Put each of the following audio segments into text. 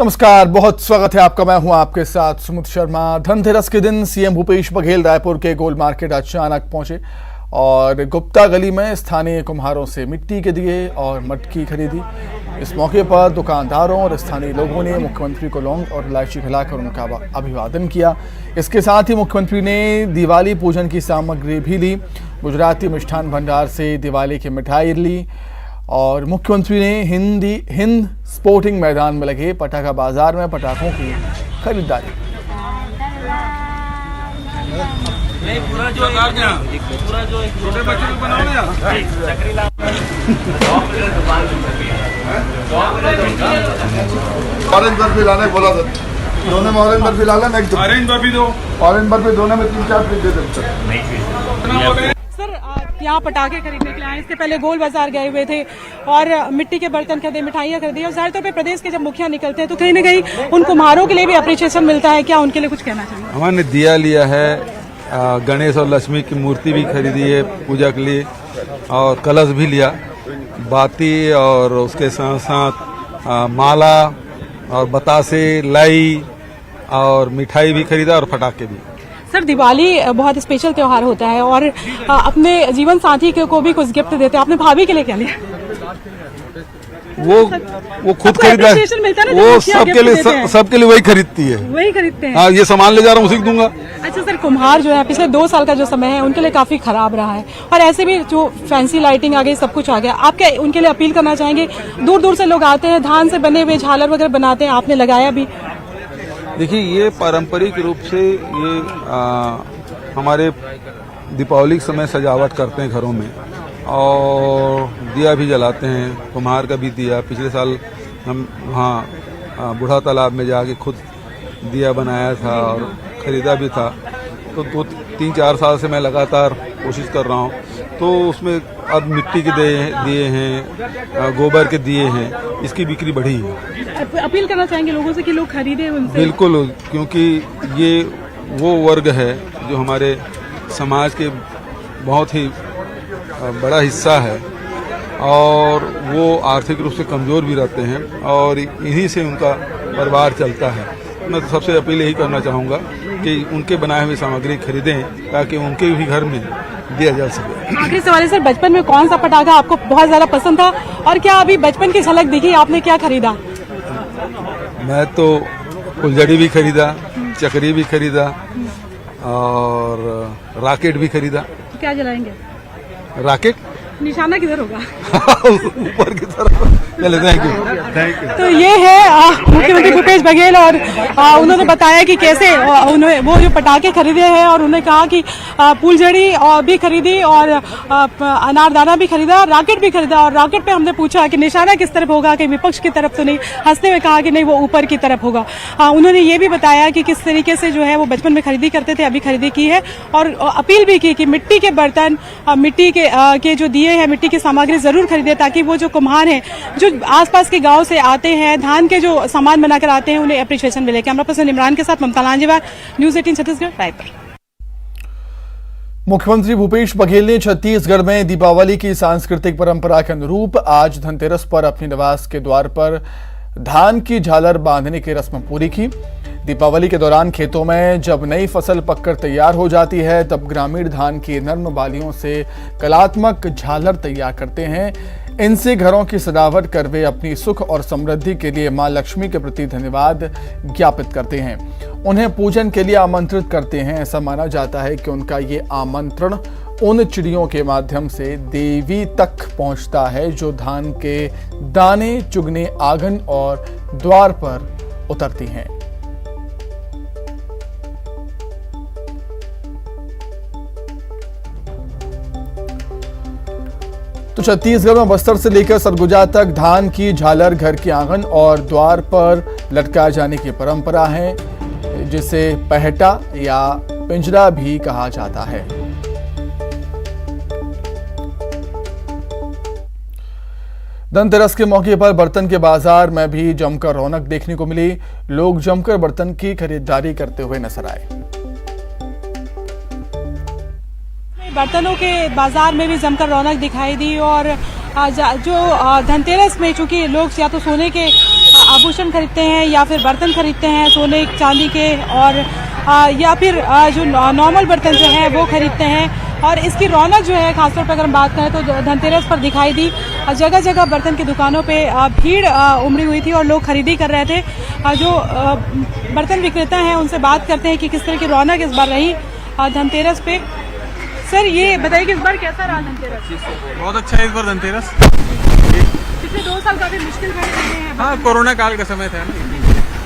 नमस्कार, बहुत स्वागत है आपका। मैं हूं आपके साथ सुमित शर्मा। धनतेरस के दिन सीएम भूपेश बघेल रायपुर के गोल मार्केट अचानक पहुंचे और गुप्ता गली में स्थानीय कुम्हारों से मिट्टी के दिए और मटकी खरीदी। इस मौके पर दुकानदारों और स्थानीय लोगों ने मुख्यमंत्री को लौंग और इलायची खिलाकर उनका अभिवादन किया। इसके साथ ही मुख्यमंत्री ने दिवाली पूजन की सामग्री भी ली। गुजराती मिष्ठान भंडार से दिवाली की मिठाई ली और मुख्यमंत्री ने हिंद स्पोर्टिंग मैदान में लगे पटाखा बाजार में पटाखों की खरीदारी। पूरा जो छोटे बच्चे को बनाओ ना ऑरेंज बर्फी लाने बोला था, दोनों में ऑरेंज बर्फी ला लेना। ऑरेंज बर्फी दो, ऑरेंज बर्फी दोनों में 3-4 पीस दे देते। सर यहाँ पटाखे खरीदने के लिए आए, इससे पहले गोल बाजार गए हुए थे और मिट्टी के बर्तन खरीदे, मिठाइयाँ खरीदी। और ज़्यादातर पे प्रदेश के जब मुखिया निकलते हैं तो कहीं ना कहीं उन कुम्हारों के लिए भी अप्रिशिएशन मिलता है। क्या उनके लिए कुछ कहना चाहिए? हमने दिया लिया है, गणेश और लक्ष्मी की मूर्ति भी खरीदी है पूजा के लिए और कलश भी लिया, बाती और उसके साथ साथ माला और बतासे, लाई और मिठाई भी खरीदा और पटाखे भी। सर दिवाली बहुत स्पेशल त्योहार होता है और अपने जीवन साथी को भी कुछ गिफ्ट देते हैं। आपने भाभी के लिए क्या लिया? वो खुद खरीदा है, वो सबके लिए वही खरीदती है, वही खरीदते हैं। हाँ, ये सामान ले जा रहा हूँ उसी को दूंगा। अच्छा सर, कुम्हार जो है पिछले 2 साल का जो समय है उनके लिए काफी खराब रहा है और ऐसे भी जो फैंसी लाइटिंग आ गई, सब कुछ आ गया। आप क्या उनके लिए अपील करना चाहेंगे? दूर दूर से लोग आते हैं, धान से बने हुए झालर वगैरह बनाते हैं, आपने लगाया भी। देखिए, ये पारंपरिक रूप से ये हमारे दीपावली के समय सजावट करते हैं घरों में और दिया भी जलाते हैं। कुम्हार का भी दिया, पिछले साल हम वहाँ बूढ़ा तालाब में जाके खुद दिया बनाया था और ख़रीदा भी था। तो 2-3-4 साल से मैं लगातार कोशिश कर रहा हूँ। तो उसमें अब मिट्टी के दिए हैं, गोबर के दिए हैं, इसकी बिक्री बढ़ी है। अपील करना चाहेंगे लोगों से कि लोग खरीदें उनसे? बिल्कुल, क्योंकि ये वो वर्ग है जो हमारे समाज के बहुत ही बड़ा हिस्सा है और वो आर्थिक रूप से कमज़ोर भी रहते हैं और इन्हीं से उनका परिवार चलता है। मैं तो सबसे अपील यही करना चाहूँगा कि उनके बनाए हुए सामग्री खरीदें ताकि उनके भी घर में दिया जा सके। आखिरी सवाल है सर, बचपन में कौन सा पटाखा आपको बहुत ज्यादा पसंद था और क्या अभी बचपन की झलक दिखी? आपने क्या खरीदा? मैं तो फुलझड़ी भी खरीदा, चक्री भी खरीदा और रॉकेट भी खरीदा। क्या जलाएंगे? रॉकेट निशाना किधर होगा? ऊपर की तरफ। चले, थैंक यू। तो ये है मुख्यमंत्री भूपेश बघेल और उन्होंने बताया कि कैसे उन्होंने वो जो पटाखे खरीदे हैं और उन्होंने कहा कि फूलझड़ी भी खरीदी और अनारदाना भी खरीदा, रॉकेट भी खरीदा। और रॉकेट पे हमने पूछा कि निशाना किस तरफ होगा, कि विपक्ष की तरफ तो नहीं। हंसते हुए कहा कि नहीं, वो ऊपर की तरफ होगा। उन्होंने ये भी बताया कि किस तरीके से जो है वो बचपन में खरीदी करते थे, अभी खरीदी की है और अपील भी की कि मिट्टी के बर्तन, मिट्टी के जो दिए हैं, मिट्टी की सामग्री जरूर खरीदे ताकि वो जो कुम्हार हैं जो आसपास के गांव से आते हैं, धान के जो सामान बनाकर आते हैं, उन्हें अप्रिशिएशन मिले। कैमरा पर्सन इमरान के साथ ममता लांजेवार, न्यूज़ 18 छत्तीसगढ़, रायपुर। मुख्यमंत्री भूपेश बघेल ने छत्तीसगढ़ में दीपावली की सांस्कृतिक परंपरा के अनुरूप आज धनतेरस पर अपने निवास के द्वार पर धान की झालर बांधने की रस्म पूरी की। दीपावली के दौरान खेतों में जब नई फसल पककर तैयार हो जाती है तब ग्रामीण धान की नर्म बालियों से कलात्मक झालर तैयार करते हैं। इनसे घरों की सजावट कर वे अपनी सुख और समृद्धि के लिए मां लक्ष्मी के प्रति धन्यवाद ज्ञापित करते हैं, उन्हें पूजन के लिए आमंत्रित करते हैं। ऐसा माना जाता है कि उनका ये आमंत्रण उन चिड़ियों के माध्यम से देवी तक पहुंचता है जो धान के दाने चुगने आंगन और द्वार पर उतरती हैं। तो छत्तीसगढ़ में बस्तर से लेकर सरगुजा तक धान की झालर घर के आंगन और द्वार पर लटकाए जाने की परंपरा है, जिसे पहटा या पिंजरा भी कहा जाता है। धनतेरस के मौके पर बर्तन के बाजार में भी जमकर रौनक देखने को मिली। लोग जमकर बर्तन की खरीदारी करते हुए नजर आए। बर्तनों के बाजार में भी जमकर रौनक दिखाई दी और जो धनतेरस में चूंकि लोग या तो सोने के आभूषण खरीदते हैं या फिर बर्तन खरीदते हैं सोने चांदी के, और या फिर जो नॉर्मल बर्तन जो है वो खरीदते हैं। और इसकी रौनक जो है खासतौर पर अगर हम बात करें तो धनतेरस पर दिखाई दी। जगह जगह बर्तन की दुकानों पे भीड़ उमड़ी हुई थी और लोग खरीदी कर रहे थे। जो बर्तन विक्रेता हैं उनसे बात करते हैं कि किस तरह की रौनक इस बार रही धनतेरस पे। सर ये बताइए कि इस बार कैसा रहा धनतेरस? बहुत अच्छा है इस बार धनतेरस। पिछले 2 साल काफी मुश्किल घड़ी रहे हैं। हाँ, कोरोना काल का समय था ना,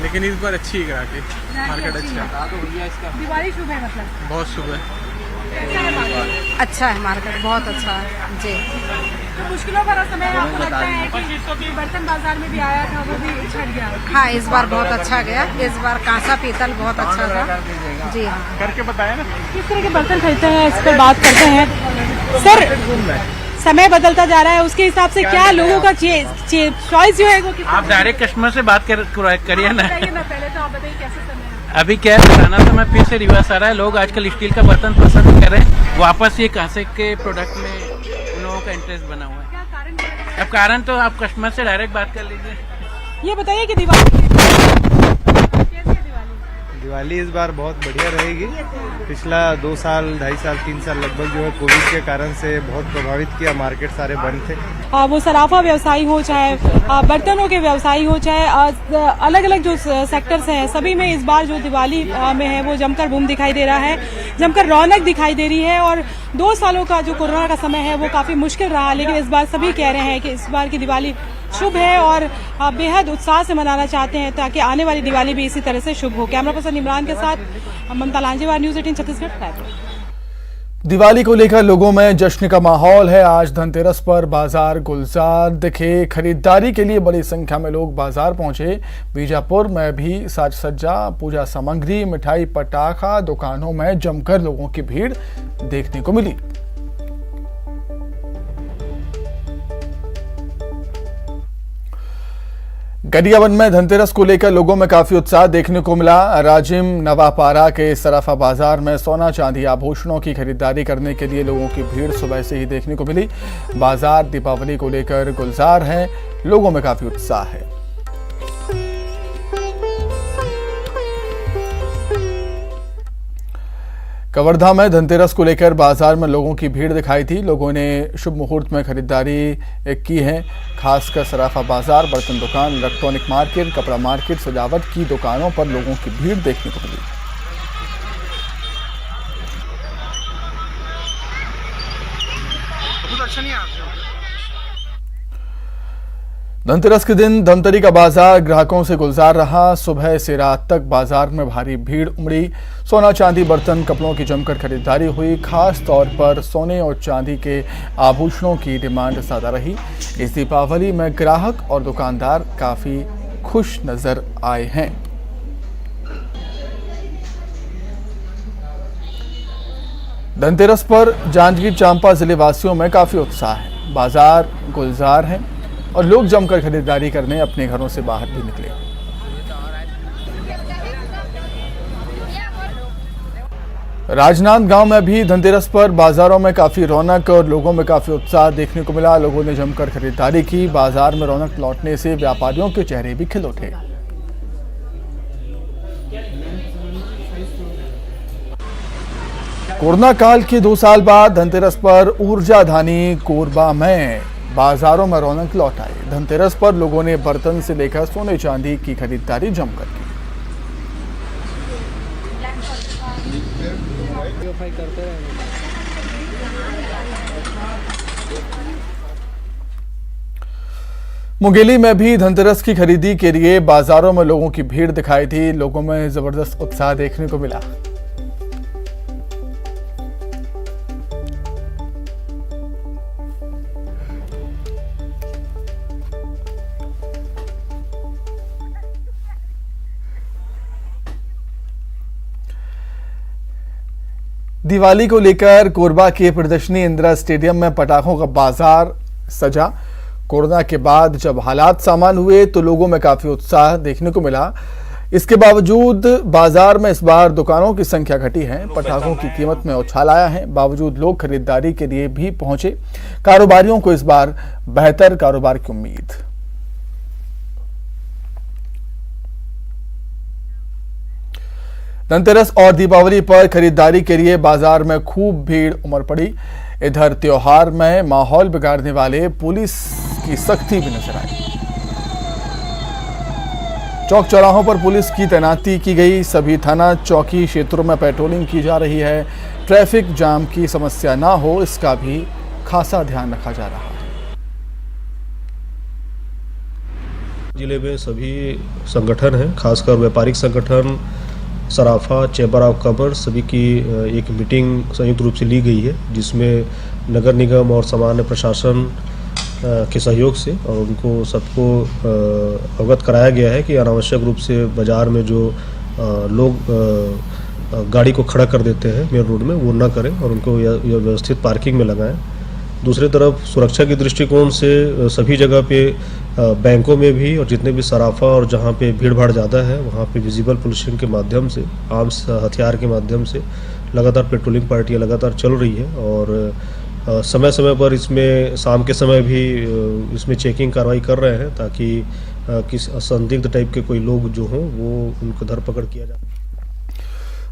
लेकिन इस बार अच्छी है ग्राहकी, मार्केट अच्छा। दिवाली शुभ है मतलब? बहुत शुभ है। अच्छा है मार्केट, बहुत अच्छा है जी। तो मुश्किलों भरा समय आपको लगता है कि बर्तन बाजार में भी आया था वो भी छट गया? हाँ, इस बार बहुत अच्छा गया। इस बार कांसा पीतल बहुत अच्छा था जी। हाँ, करके बताया ना किस तरह के बर्तन खरीदते हैं इस पर बात करते हैं। सर समय बदलता जा रहा है, उसके हिसाब से क्या लोगों का चॉइस जो है वो आप डायरेक्ट कस्टमर से बात करिए ना। पहले तो आप बताइए कैसे समय है? अभी क्या है, पुराना समय फिर से रिवर्स आ रहा है। लोग आजकल स्टील का बर्तन पसंद कर रहे हैं, वापस ये कांसे के प्रोडक्ट में उन लोगों का इंटरेस्ट बना हुआ है। क्या कारण है? अब कारण तो आप कस्टमर से डायरेक्ट बात कर लीजिए। ये बताइए कि दिवाली कैसी है? दिवाली इस बार बहुत बढ़िया रहेगी। पिछला 2 साल 2.5 साल 3 साल लगभग जो है कोविड के कारण से बहुत प्रभावित किया, मार्केट सारे बंद थे। वो सराफा व्यवसायी हो चाहे बर्तनों के व्यवसायी हो चाहे अलग अलग जो सेक्टर्स हैं सभी में इस बार जो दिवाली में है वो जमकर बूम दिखाई दे रहा है, जमकर रौनक दिखाई दे रही है। और 2 सालों का जो कोरोना का समय है वो काफी मुश्किल रहा, लेकिन इस बार सभी कह रहे हैं कि इस बार की दिवाली शुभ है और बेहद उत्साह से मनाना चाहते हैं ताकि आने वाली दिवाली भी इसी तरह से शुभ हो। कैमरा पर्सन इमरान के साथ ममता लांजेवार, न्यूज़ 18 छत्तीसगढ़, रायपुर। दिवाली को लेकर लोगों में जश्न का माहौल है। आज धनतेरस पर बाजार गुलजार दिखे। खरीदारी के लिए बड़ी संख्या में लोग बाजार पहुंचे। बीजापुर में भी साज सज्जा, पूजा सामग्री, मिठाई, पटाखा दुकानों में जमकर लोगों की भीड़ देखने को मिली। गरियाबंद में धनतेरस को लेकर लोगों में काफी उत्साह देखने को मिला। राजिम नवापारा के सराफा बाजार में सोना चांदी आभूषणों की खरीदारी करने के लिए लोगों की भीड़ सुबह से ही देखने को मिली। बाजार दीपावली को लेकर गुलजार है, लोगों में काफी उत्साह है। कवर्धा में धनतेरस को लेकर बाजार में लोगों की भीड़ दिखाई थी। लोगों ने शुभ मुहूर्त में खरीदारी की है, खासकर सराफा बाजार, बर्तन दुकान, इलेक्ट्रॉनिक मार्केट, कपड़ा मार्केट, सजावट की दुकानों पर लोगों की भीड़ देखने को मिली। धनतेरस के दिन धमतरी का बाजार ग्राहकों से गुलजार रहा। सुबह से रात तक बाजार में भारी भीड़ उमड़ी। सोना चांदी, बर्तन, कपड़ों की जमकर खरीदारी हुई। खास तौर पर सोने और चांदी के आभूषणों की डिमांड ज्यादा रही। इस दीपावली में ग्राहक और दुकानदार काफी खुश नजर आए हैं। धनतेरस पर जांजगीर चांपा जिले वासियों में काफी उत्साह है। बाजार गुलजार है और लोग जमकर खरीदारी करने अपने घरों से बाहर भी निकले। राजनांदगांव में भी धनतेरस पर बाजारों में काफी रौनक और लोगों में काफी उत्साह देखने को मिला। लोगों ने जमकर खरीदारी की। बाजार में रौनक लौटने से व्यापारियों के चेहरे भी खिल उठे। कोरोना काल के 2 साल बाद धनतेरस पर ऊर्जाधानी कोरबा में बाजारों में रौनक लौट आई। धनतेरस पर लोगों ने बर्तन से लेकर सोने चांदी की खरीदारी जमकर की। मुंगेली में भी धनतेरस की खरीदी के लिए बाजारों में लोगों की भीड़ दिखाई थी। लोगों में जबरदस्त उत्साह देखने को मिला। दिवाली को लेकर कोरबा के प्रदर्शनी इंदिरा स्टेडियम में पटाखों का बाजार सजा। कोरोना के बाद जब हालात सामान्य हुए तो लोगों में काफी उत्साह देखने को मिला। इसके बावजूद बाजार में इस बार दुकानों की संख्या घटी है। पटाखों की कीमत में उछाल आया है। बावजूद लोग खरीदारी के लिए भी पहुंचे। कारोबारियों को इस बार बेहतर कारोबार की उम्मीद। धनतेरस और दीपावली पर खरीदारी के लिए बाजार में खूब भीड़ उमड़ पड़ी। इधर त्योहार में माहौल बिगाड़ने वाले पुलिस की सख्ती भी नजर आई। चौक चौराहों पर पुलिस की तैनाती की गई। सभी थाना चौकी क्षेत्रों में पेट्रोलिंग की जा रही है। ट्रैफिक जाम की समस्या ना हो, इसका भी खासा ध्यान रखा जा रहा है। जिले में सभी संगठन हैं, खासकर व्यापारिक संगठन, सराफा, चैम्बर ऑफ कॉमर्स, सभी की एक मीटिंग संयुक्त रूप से ली गई है, जिसमें नगर निगम और सामान्य प्रशासन के सहयोग से और उनको सबको अवगत कराया गया है कि अनावश्यक रूप से बाज़ार में जो लोग गाड़ी को खड़ा कर देते हैं मेन रोड में, वो ना करें और उनको व्यवस्थित पार्किंग में लगाएं। दूसरी तरफ सुरक्षा के दृष्टिकोण से सभी जगह पे बैंकों में भी और जितने भी सराफा और जहाँ पे भीड़ भाड़ ज़्यादा है वहाँ पे विजिबल पुलिसिंग के माध्यम से, आर्म्स हथियार के माध्यम से लगातार पेट्रोलिंग पार्टियाँ लगातार चल रही है और समय समय पर इसमें शाम के समय भी इसमें चेकिंग कार्रवाई कर रहे हैं ताकि किस असंदिग्ध टाइप के कोई लोग जो हों वो उनको धरपकड़ किया जाए।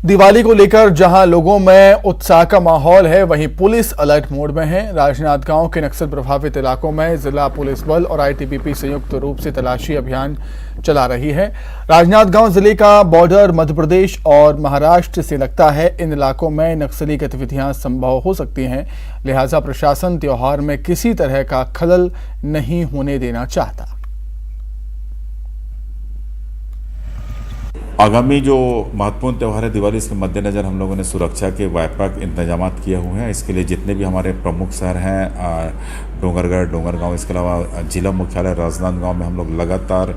दिवाली को लेकर जहां लोगों में उत्साह का माहौल है, वहीं पुलिस अलर्ट मोड में है। राजनांदगांव के नक्सल प्रभावित इलाकों में जिला पुलिस बल और आईटीबीपी संयुक्त रूप से तलाशी अभियान चला रही है। राजनांदगांव जिले का बॉर्डर मध्य प्रदेश और महाराष्ट्र से लगता है। इन इलाकों में नक्सली गतिविधियां संभव हो सकती हैं, लिहाजा प्रशासन त्योहार में किसी तरह का खलल नहीं होने देना चाहता। आगामी जो महत्वपूर्ण त्यौहार है दिवाली, इसके मद्देनज़र हम लोगों ने सुरक्षा के व्यापक इंतजाम किए हुए हैं। इसके लिए जितने भी हमारे प्रमुख शहर हैं, डोंगरगढ़, डोंगरगांव, इसके अलावा जिला मुख्यालय राजनांदगांव में हम लोग लगातार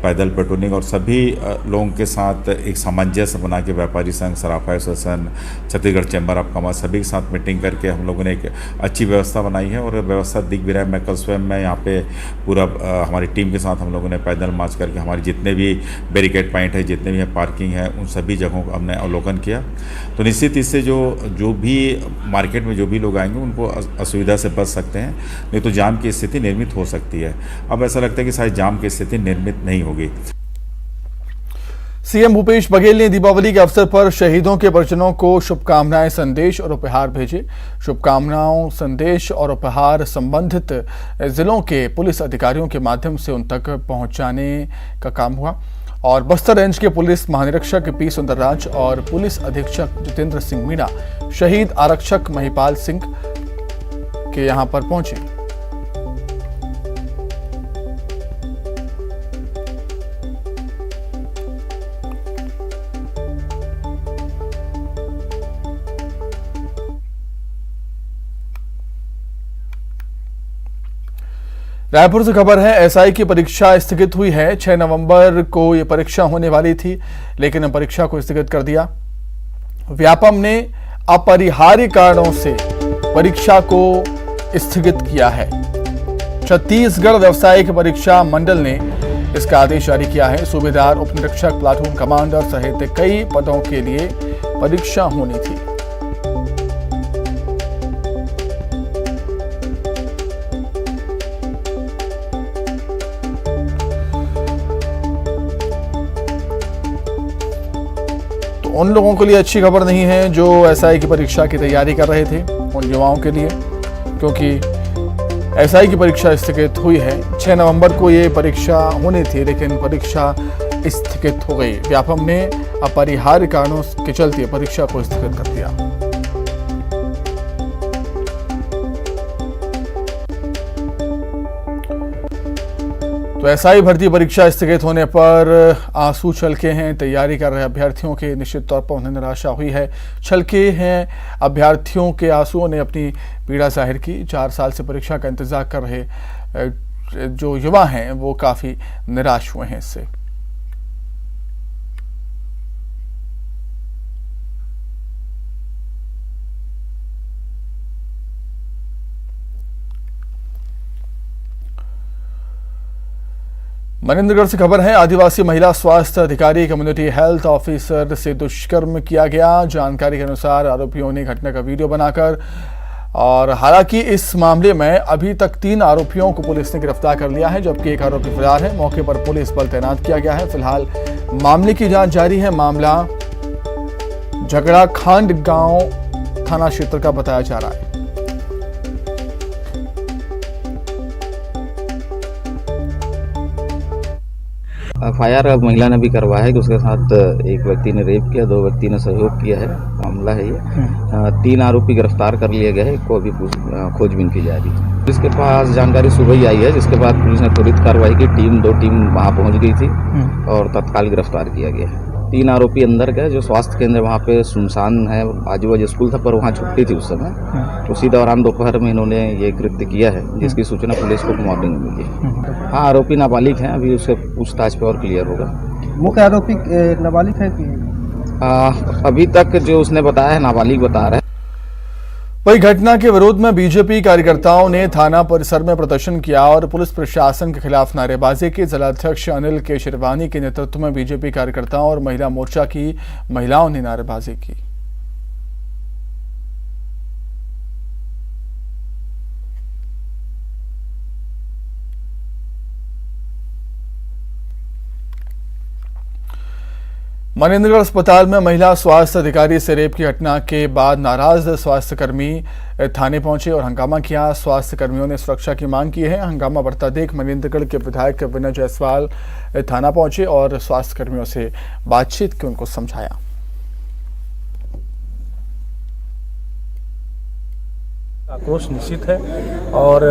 पैदल पेट्रोलिंग और सभी लोगों के साथ एक सामंजस्य बना के व्यापारी संघ, सराफा association, Chhattisgarh chamber of commerce सभी के साथ मीटिंग करके हम लोगों ने एक अच्छी व्यवस्था बनाई है और व्यवस्था दिख भी रहा है। मैं कल स्वयं मैं यहाँ पे पूरा हमारी टीम के साथ हम लोगों ने पैदल मार्च करके हमारे जितने भी बैरिकेड पॉइंट है, जितने भी है पार्किंग है, उन सभी जगहों को हमने अवलोकन किया। तो निश्चित इससे जो भी मार्केट में जो भी लोग आएंगे उनको असुविधा से बच सकते हैं, नहीं तो जाम की स्थिति निर्मित हो सकती है। अब ऐसा लगता है कि शायद जाम की स्थिति निर्मित नहीं होगी। सीएम भूपेश बघेल ने दीपावली के अवसर पर शहीदों के परिजनों को शुभकामनाएं, संदेश और उपहार भेजे। शुभकामनाओं, संदेश और उपहार संबंधित जिलों के पुलिस अधिकारियों के माध्यम से उन तक पहुंचाने का काम हुआ और बस्तर रेंज के पुलिस महानिरीक्षक पी सुंदरराज और पुलिस अधीक्षक जितेंद्र सिंह मीणा शहीद आरक्षक महिपाल सिंह के यहां पर पहुंचे। रायपुर से खबर है, एसआई की परीक्षा स्थगित हुई है। 6 नवंबर को यह परीक्षा होने वाली थी, लेकिन परीक्षा को स्थगित कर दिया। व्यापम ने अपरिहार्य कारणों से परीक्षा को स्थगित किया है। छत्तीसगढ़ व्यावसायिक परीक्षा मंडल ने इसका आदेश जारी किया है। सूबेदार, उप निरीक्षक, प्लाटून कमांडर सहित कई पदों के लिए परीक्षा होनी थी। उन लोगों के लिए अच्छी खबर नहीं है जो एसआई की परीक्षा की तैयारी कर रहे थे, उन युवाओं के लिए, क्योंकि एसआई की परीक्षा स्थगित हुई है। 6 नवंबर को ये परीक्षा होनी थी, लेकिन परीक्षा स्थगित हो गई। व्यापम ने अपरिहार्य कारणों के चलते परीक्षा को स्थगित कर दिया। तो एसआई भर्ती परीक्षा स्थगित होने पर आंसू छलके हैं तैयारी कर रहे अभ्यर्थियों के। निश्चित तौर पर उन्हें निराशा हुई है। छलके हैं अभ्यर्थियों के आंसुओं ने अपनी पीड़ा जाहिर की। 4 साल से परीक्षा का इंतजार कर रहे जो युवा हैं वो काफी निराश हुए हैं इससे। मनेंद्रगढ़ से खबर है, आदिवासी महिला स्वास्थ्य अधिकारी कम्युनिटी हेल्थ ऑफिसर से दुष्कर्म किया गया। जानकारी के अनुसार आरोपियों ने घटना का वीडियो बनाकर और हालांकि इस मामले में अभी तक 3 आरोपियों को पुलिस ने गिरफ्तार कर लिया है, जबकि एक आरोपी फरार है। मौके पर पुलिस बल तैनात किया गया है। फिलहाल मामले की जांच जारी है। मामला झगड़ा खांड गांव थाना क्षेत्र का बताया जा रहा है। FIR महिला ने भी करवाया है कि उसके साथ एक व्यक्ति ने रेप किया, 2 व्यक्ति ने सहयोग किया है। मामला है ये 3 आरोपी गिरफ्तार कर लिए गए हैं, को अभी खोजबीन की जा रही है। पुलिस के पास जानकारी सुबह ही आई है, जिसके बाद पुलिस ने त्वरित कार्रवाई की। 2 टीम वहां पहुंच गई थी और तत्काल गिरफ्तार किया गया है। 3 आरोपी अंदर गए। जो स्वास्थ्य केंद्र वहाँ पे सुनसान है, आजू बाजू स्कूल था पर वहाँ छुट्टी थी उस समय। उसी दौरान दोपहर में इन्होंने ये कृत्य किया है, जिसकी सूचना पुलिस को मॉर्निंग में मिली। हाँ, आरोपी नाबालिग हैं, अभी उसके पूछताछ पे और क्लियर होगा। मुख्य आरोपी नाबालिग है कि अभी तक जो उसने बताया है नाबालिग बता रहा है। वही घटना के विरोध में बीजेपी कार्यकर्ताओं ने थाना परिसर में प्रदर्शन किया और पुलिस प्रशासन के खिलाफ नारेबाजी की। जिलाध्यक्ष अनिल केशरवानी के नेतृत्व में बीजेपी कार्यकर्ताओं और महिला मोर्चा की महिलाओं ने नारेबाजी की। मनेंद्रगढ़ अस्पताल में महिला स्वास्थ्य अधिकारी से रेप की घटना के बाद नाराज स्वास्थ्यकर्मी थाने पहुंचे और हंगामा किया। स्वास्थ्य कर्मियों ने सुरक्षा की मांग की है। हंगामा बढ़ता देख मनेंद्रगढ़ के विधायक विनय जायसवाल थाना पहुंचे और स्वास्थ्य कर्मियों से बातचीत की, उनको समझाया। आक्रोश निश्चित है और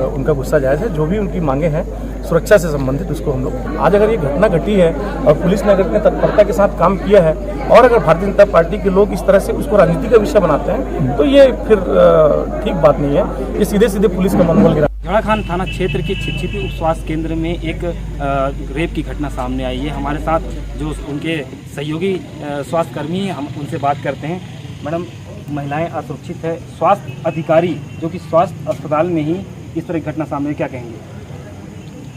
उनका गुस्सा जायज है। जो भी उनकी मांगे हैं सुरक्षा से संबंधित, उसको हम लोग आज अगर ये घटना घटी है और पुलिस ने अगर इतने तत्परता के साथ काम किया है और अगर भारतीय जनता पार्टी के लोग इस तरह से उसको राजनीति का विषय बनाते हैं तो ये फिर ठीक बात नहीं है। ये सीधे सीधे पुलिस का मनोबल गिरा। झगड़ा खान थाना क्षेत्र के छिपछिपी उप स्वास्थ्य केंद्र में एक रेप की घटना सामने आई है। हमारे साथ जो उनके सहयोगी स्वास्थ्य कर्मी हैं, हम उनसे बात करते हैं। मैडम, महिलाएं असुरक्षित है, स्वास्थ्य अधिकारी जो कि स्वास्थ्य अस्पताल में ही इस तरह की घटना सामने, क्या कहेंगे?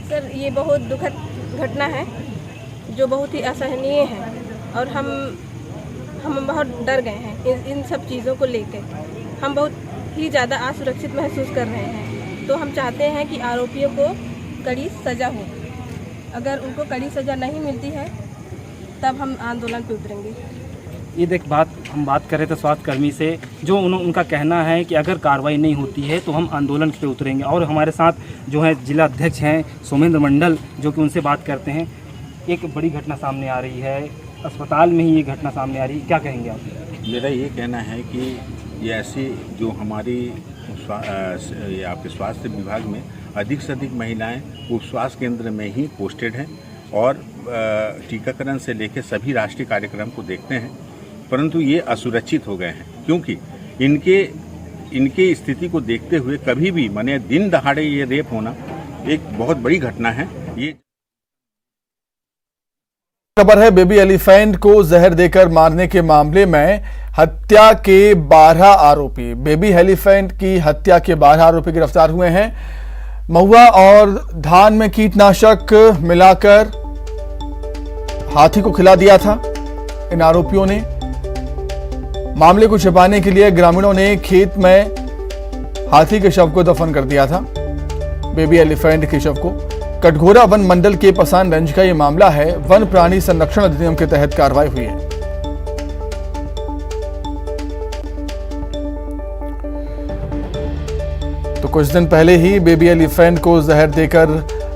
सर, ये बहुत दुखद घटना है जो बहुत ही असहनीय है और हम बहुत डर गए हैं इन सब चीज़ों को लेकर। हम बहुत ही ज़्यादा असुरक्षित महसूस कर रहे हैं। तो हम चाहते हैं कि आरोपियों को कड़ी सज़ा हो। अगर उनको कड़ी सज़ा नहीं मिलती है तब हम आंदोलन पे उतरेंगे। ये हम बात कर रहे थे स्वास्थ्य कर्मी से, जो उनका कहना है कि अगर कार्रवाई नहीं होती है तो हम आंदोलन पे उतरेंगे। और हमारे साथ जो है जिला अध्यक्ष हैं सोमेंद्र मंडल, जो कि उनसे बात करते हैं। एक बड़ी घटना सामने आ रही है, अस्पताल में ही ये घटना सामने आ रही है, क्या कहेंगे आप? मेरा ये कहना है कि ये ऐसी जो हमारी आपके स्वास्थ्य विभाग में अधिक से अधिक महिलाएं उप स्वास्थ्य केंद्र में ही पोस्टेड हैं और टीकाकरण से लेकर सभी राष्ट्रीय कार्यक्रम को देखते हैं, परंतु ये असुरक्षित हो गए हैं क्योंकि इनके स्थिति को देखते हुए कभी भी माने दिन दहाड़े ये रेप होना एक बहुत बड़ी घटना है। ये खबर है, बेबी एलिफेंट को जहर देकर मारने के मामले में हत्या के 12 आरोपी, बेबी एलिफेंट की हत्या के 12 आरोपी गिरफ्तार हुए हैं। महुआ और धान में कीटनाशक मिलाकर हाथी को खिला दिया था इन आरोपियों ने। मामले को छिपाने के लिए ग्रामीणों ने खेत में हाथी के शव को दफन कर दिया था। बेबी एलिफेंट के शव को कटघोरा वन मंडल के पसान रंज का यह मामला है। वन प्राणी संरक्षण अधिनियम के तहत कार्रवाई हुई है। तो कुछ दिन पहले ही बेबी एलिफेंट को जहर देकर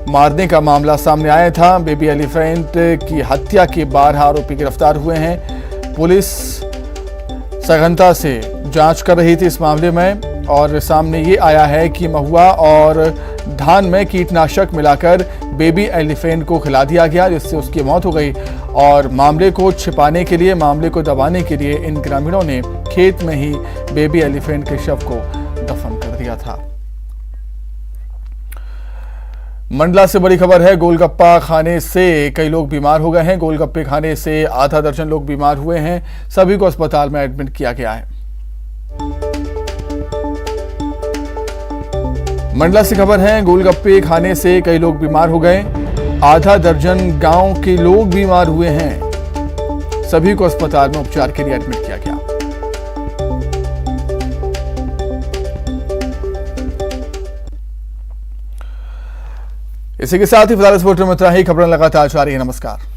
मारने का मामला सामने आया था। बेबी एलिफेंट की हत्या के 12 आरोपी गिरफ्तार हुए हैं। पुलिस सघनता से जांच कर रही थी इस मामले में और सामने ये आया है कि महुआ और धान में कीटनाशक मिलाकर बेबी एलिफेंट को खिला दिया गया, जिससे उसकी मौत हो गई। और मामले को छिपाने के लिए, मामले को दबाने के लिए इन ग्रामीणों ने खेत में ही बेबी एलिफेंट के शव को दफन कर दिया था। मंडला से बड़ी खबर है, गोलगप्पा खाने से कई लोग बीमार हो गए हैं। गोलगप्पे खाने से आधा दर्जन लोग बीमार हुए हैं। सभी को अस्पताल में एडमिट किया गया है। मंडला से खबर है, गोलगप्पे खाने से कई लोग बीमार हो गए। आधा दर्जन गांव के लोग बीमार हुए हैं। सभी को अस्पताल में उपचार के लिए एडमिट किया गया। इसी के साथ ही फिलहाल इस बुलेटिन में इतना ही। खबरें लगातार जारी है। नमस्कार।